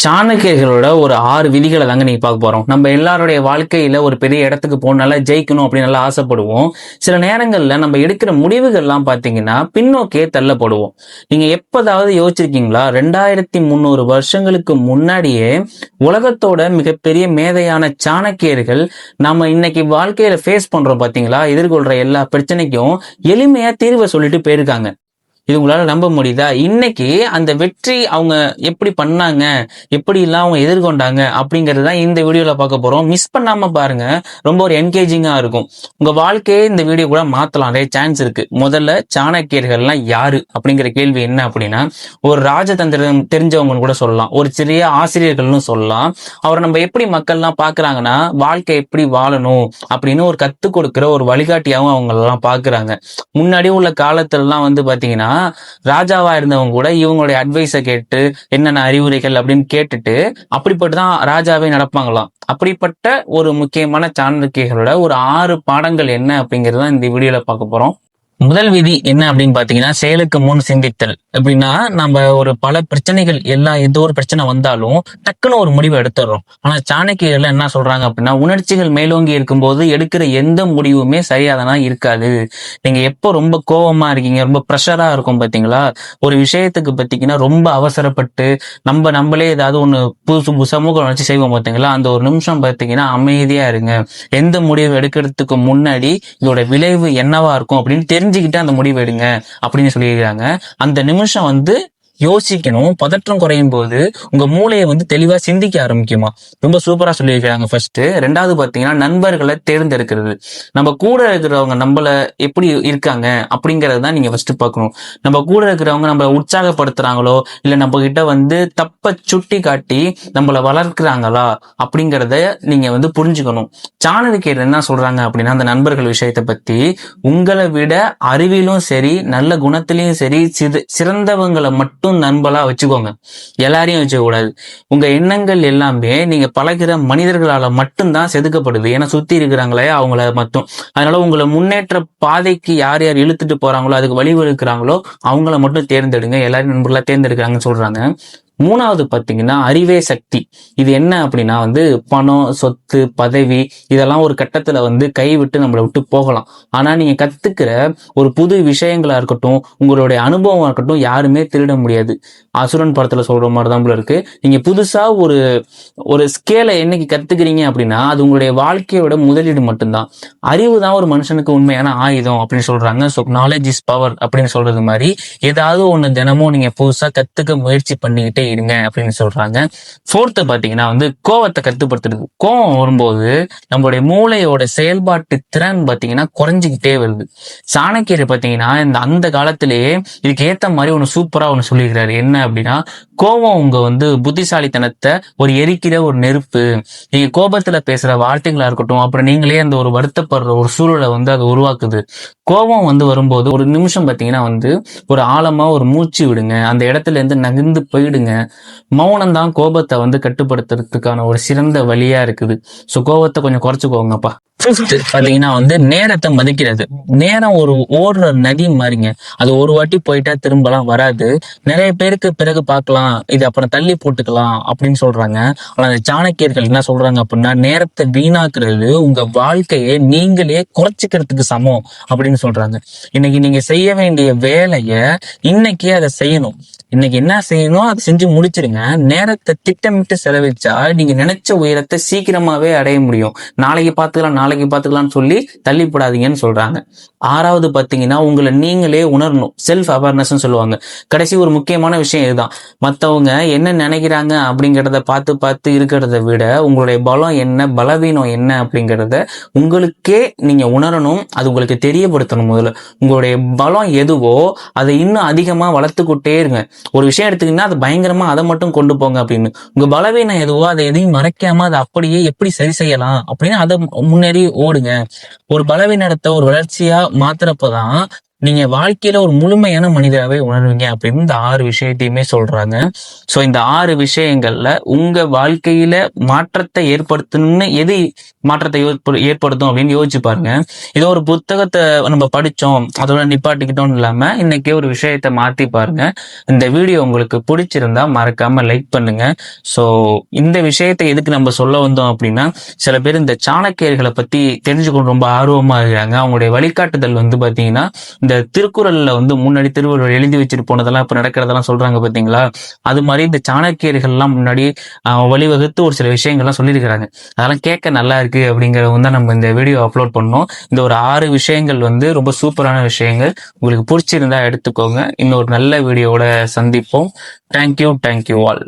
சாணக்கியர்களோட ஒரு 6 விதிகளை தாங்க நீங்க பார்க்க போறோம். நம்ம எல்லாருடைய வாழ்க்கையில ஒரு பெரிய இடத்துக்கு போகணும், நல்லா ஜெயிக்கணும் அப்படின்னு நல்லா ஆசைப்படுவோம். சில நேரங்கள்ல நம்ம எடுக்கிற முடிவுகள்லாம் பாத்தீங்கன்னா பின்னோக்கியே தள்ளப்படுவோம். நீங்க எப்பதாவது யோசிச்சிருக்கீங்களா? 2300 வருஷங்களுக்கு முன்னாடியே உலகத்தோட மிகப்பெரிய மேதையான சாணக்கியர்கள் நம்ம இன்னைக்கு வாழ்க்கையில ஃபேஸ் பண்றோம் பாத்தீங்களா, எதிர்கொள்ற எல்லா பிரச்சனைக்கும் எளிமையா தீர்வை சொல்லிட்டு போயிருக்காங்க. இது உங்களால நம்ப முடியுதா? இன்னைக்கு அந்த வெற்றி அவங்க எப்படி பண்ணாங்க, எப்படி எல்லாம் அவங்க எதிர்கொண்டாங்க அப்படிங்கிறது தான் இந்த வீடியோல பார்க்க போறோம். மிஸ் பண்ணாம பாருங்க, ரொம்ப ஒரு என்கேஜிங்கா இருக்கும். உங்க வாழ்க்கையே இந்த வீடியோ கூட மாத்தலாம், நிறைய சான்ஸ் இருக்கு. முதல்ல சாணக்கியர்கள்லாம் யாரு அப்படிங்கிற கேள்வி என்ன அப்படின்னா, ஒரு ராஜதந்திரம் தெரிஞ்சவங்க கூட சொல்லலாம், ஒரு சிறிய ஆசிரியர்கள்னு சொல்லலாம். அவரை நம்ம எப்படி மக்கள்லாம் பாக்குறாங்கன்னா, வாழ்க்கை எப்படி வாழணும் அப்படின்னு ஒரு கத்துக் கொடுக்கிற ஒரு வழிகாட்டியாவும் அவங்க எல்லாம் பாக்குறாங்க. முன்னாடி உள்ள காலத்துல எல்லாம் பாத்தீங்கன்னா ராஜாவா இருந்தவங்க கூட இவங்களுடைய அட்வைஸை கேட்டு என்னென்ன அறிவுரைகள் அப்படின்னு கேட்டுட்டு அப்படிப்பட்டுதான் ராஜாவே நடப்பாங்களாம். அப்படிப்பட்ட ஒரு முக்கியமான சாணக்கியர்களோட ஒரு 6 பாடங்கள் என்ன அப்படிங்கறத இந்த வீடியோல பார்க்க போறோம். முதல் விதி என்ன அப்படின்னு பாத்தீங்கன்னா, செயலுக்கு முன் சிந்தித்தல். எப்படின்னா, நம்ம ஒரு பல பிரச்சனைகள் எந்த ஒரு பிரச்சனை வந்தாலும் டக்குன்னு ஒரு முடிவை எடுத்துடுறோம். ஆனா சாணக்கியர்கள் என்ன சொல்றாங்க அப்படின்னா, உணர்ச்சிகள் மேலோங்கி இருக்கும்போது எடுக்கிற எந்த முடிவுமே சரியாதானா இருக்காது. நீங்க எப்போ ரொம்ப கோபமா இருக்கீங்க, ரொம்ப ப்ரெஷரா இருக்கும் பாத்தீங்களா, ஒரு விஷயத்துக்கு பாத்தீங்கன்னா ரொம்ப அவசரப்பட்டு நம்மளே ஏதாவது ஒண்ணு புதுசு சமூகம் வச்சு செய்வோம் பாத்தீங்களா, அந்த ஒரு நிமிஷம் பாத்தீங்கன்னா அமைதியா இருங்க. எந்த முடிவு எடுக்கிறதுக்கு முன்னாடி இதோட விளைவு என்னவா இருக்கும் அப்படின்னு தெரிஞ்சுக்கிட்டு அந்த முடிவு எடுங்க அப்படின்னு சொல்லியிருக்காங்க. அந்த நிமிஷம் யோசிக்கணும். பதற்றம் குறையும் போது உங்க மூளையை தெளிவா சிந்திக்க ஆரம்பிக்குமா. ரொம்ப சூப்பரா சொல்லியிருக்காங்க. ஃபர்ஸ்ட். ரெண்டாவது பாத்தீங்கன்னா, நண்பர்களை தேர்ந்தெடுக்கிறது. நம்ம கூட இருக்கிறவங்க நம்மள எப்படி இருக்காங்க அப்படிங்கறது தான் நீங்க ஃபர்ஸ்ட் பார்க்கணும். நம்ம கூட இருக்கிறவங்க நம்மள உற்சாகப்படுத்துறாங்களோ, இல்ல நம்ம கிட்ட தப்ப சுட்டி காட்டி நம்மள வளர்க்கிறாங்களா அப்படிங்கறத நீங்க புரிஞ்சுக்கணும். சாணக்கியர் என்ன சொல்றாங்க அப்படின்னா, அந்த நண்பர்கள் விஷயத்தை பத்தி, உங்களை விட அறிவிலும் சரி நல்ல குணத்திலையும் சரி சிறந்தவங்களை மட்டும் நண்பலா வச்சுக்கோங்க. எல்லாரையும் வச்சுக்க கூடாது. உங்க எண்ணங்கள் எல்லாமே நீங்க பழகிற மனிதர்களால மட்டும்தான் செதுக்கப்படுது. ஏன்னா சுத்தி இருக்கிறாங்களே அவங்கள மட்டும். அதனால உங்களை முன்னேற்ற பாதைக்கு யார் யார் இழுத்துட்டு போறாங்களோ, அதுக்கு வழிவகுக்கிறாங்களோ அவங்கள மட்டும் தேர்ந்தெடுங்க. எல்லாரும் நண்பர்களா தேர்ந்தெடுக்கிறாங்கன்னு சொல்றாங்க. மூணாவது பாத்தீங்கன்னா, அறிவே சக்தி. இது என்ன அப்படின்னா பணம், சொத்து, பதவி இதெல்லாம் ஒரு கட்டத்துல கைவிட்டு நம்மளை விட்டு போகலாம். ஆனா நீங்க கத்துக்கிற ஒரு புது விஷயங்களா இருக்கட்டும், உங்களுடைய அனுபவமா இருக்கட்டும், யாருமே திருட முடியாது. அசுரன் படத்துல சொல்ற மாதிரிதான் போல இருக்கு. நீங்க புதுசா ஒரு ஸ்கேலை என்னைக்கு கத்துக்கிறீங்க அப்படின்னா, அது உங்களுடைய வாழ்க்கையோட முதலீடு மட்டும்தான். அறிவு தான் ஒரு மனுஷனுக்கு உண்மையான ஆயுதம் அப்படின்னு சொல்றாங்க. ஸோ நாலேஜ் இஸ் பவர் அப்படின்னு சொல்றது மாதிரி, ஏதாவது ஒண்ணு தினமும் நீங்க புதுசா கத்துக்க முயற்சி பண்ணிக்கிட்டே இருங்க அப்படின்னு சொல்றாங்க. ஃபோர்த்து பாத்தீங்கன்னா கோவத்தை கட்டுப்படுத்துறது. கோவம் வரும்போது நம்மளுடைய மூளையோட செயல்பாட்டு திறன் பாத்தீங்கன்னா குறைஞ்சிக்கிட்டே வருது. சாணக்கியர் பாத்தீங்கன்னா அந்த காலத்திலேயே இதுக்கு ஏத்த மாதிரி ஒண்ணு சூப்பரா ஒண்ணு சொல்லியிருக்கிறாரு. என்ன அப்படின்னா, கோபம் உங்க புத்திசாலித்தனத்தை ஒரு எரிக்கிற ஒரு நெருப்பு. நீங்க கோபத்துல பேசுற வார்த்தைகளா இருக்கட்டும், அப்புறம் நீங்களே அந்த ஒரு வருத்தப்படுற ஒரு சூழலை அது உருவாக்குது. கோபம் வரும்போது ஒரு நிமிஷம் பாத்தீங்கன்னா ஒரு ஆழமா ஒரு மூச்சு விடுங்க. அந்த இடத்துல இருந்து நகர்ந்து போயிடுங்க. மௌனம் தான் கோபத்தை கட்டுப்படுத்துறதுக்கான ஒரு சிறந்த வழியா இருக்குது. சோ கோபத்தை கொஞ்சம் குறைச்சுக்கோங்கப்பா. ஃபிஃப்த் பாத்தீங்கன்னா நேரத்தை மதிக்கிறது. நேரம் ஒரு ஓடுற நதி மாதிரிங்க. அது ஒரு வாட்டி போயிட்டா திரும்பலாம் வராது. நிறைய பேருக்கு பிறகு பார்க்கலாம், இது அப்புறம் தள்ளி போட்டுக்கலாம் அப்படின்னு சொல்றாங்க. ஆனா அந்த சாணக்கியர்கள் என்ன சொல்றாங்க அப்படின்னா, நேரத்தை வீணாக்குறது உங்க வாழ்க்கையை நீங்களே குறைச்சிக்கிறதுக்கு சமம் அப்படின்னு சொல்றாங்க. இன்னைக்கு நீங்க செய்ய வேண்டிய வேலைய இன்னைக்கே அதை செய்யணும். இன்னைக்கு என்ன செய்யணும் அதை செஞ்சு முடிச்சிருங்க. நேரத்தை திட்டமிட்டு செலவிச்சா நீங்க நினைச்ச உயரத்தை சீக்கிரமாவே அடைய முடியும். நாளைக்கு பார்த்துக்கலாம்னு சொல்லி தள்ளி போடாதீங்கன்னு சொல்றாங்க. ஆறாவது பாத்தீங்கன்னா, உங்களை நீங்களே உணரணும். செல்ஃப் அவேர்னஸ் சொல்லுவாங்க. கடைசி ஒரு முக்கியமான விஷயம் இதுதான். மத்தவங்க என்ன நினைக்கிறாங்க அப்படிங்கிறத பார்த்து இருக்கிறத விட உங்களுடைய பலம் என்ன, பலவீனம் என்ன அப்படிங்கிறத உங்களுக்கே நீங்க உணரணும். அது உங்களுக்கு தெரியப்படுத்தணும். முதல்ல உங்களுடைய பலம் எதுவோ அதை இன்னும் அதிகமா வளர்த்துக்கிட்டே இருங்க. ஒரு விஷயம் எடுத்துக்கிங்கன்னா அது பயங்கரமா அதை மட்டும் கொண்டு போங்க அப்படின்னு. உங்க பலவீனம் எதுவோ அதை எதையும் மறைக்காம அதை அப்படியே எப்படி சரி செய்யலாம் அப்படின்னு அதை முன்னேறி ஓடுங்க. ஒரு பலவீனத்தை ஒரு வளர்ச்சியா மாத்துறப்பதான் நீங்க வாழ்க்கையில ஒரு முழுமையான மனிதராகவே உணர்வீங்க அப்படின்னு இந்த 6 விஷயத்தையுமே சொல்றாங்க. ஸோ இந்த 6 விஷயங்கள்ல உங்க வாழ்க்கையில மாற்றத்தை ஏற்படுத்தணும்னு எது மாற்றத்தை ஏற்படுத்தும் அப்படின்னு யோசிச்சு பாருங்க. ஏதோ ஒரு புத்தகத்தை நம்ம படிச்சோம் அதோட நிப்பாட்டிக்கிட்டோம் இல்லாம இன்னைக்கு ஒரு விஷயத்தை மாத்தி பாருங்க. இந்த வீடியோ உங்களுக்கு பிடிச்சிருந்தா மறக்காம லைக் பண்ணுங்க. ஸோ இந்த விஷயத்தை எதுக்கு நம்ம சொல்ல வந்தோம் அப்படின்னா, சில பேர் இந்த சாணக்கியர்களை பத்தி தெரிஞ்சுக்கணும் ரொம்ப ஆர்வமா இருக்காங்க. அவங்களுடைய வழிகாட்டுதல் வந்து பாத்தீங்கன்னா, இந்த திருக்குறள்ல வந்து முன்னாடி திருவள்ளுவர் எழுதி வச்சுட்டு போனதெல்லாம் இப்ப நடக்கிறதெல்லாம் சொல்றாங்க பாத்தீங்களா, அது மாதிரி இந்த சாணக்கியர்கள் எல்லாம் முன்னாடி வழிவகுத்து ஒரு சில விஷயங்கள்லாம் சொல்லியிருக்கிறாங்க. அதெல்லாம் கேட்க நல்லா இருக்கு அப்படிங்கறத தான் நம்ம இந்த வீடியோ அப்லோட் பண்ணோம். இந்த ஒரு 6 விஷயங்கள் வந்து ரொம்ப சூப்பரான விஷயங்கள். உங்களுக்கு பிடிச்சிருந்தா எடுத்துக்கோங்க. இன்னொரு நல்ல வீடியோவோட சந்திப்போம். Thank you all.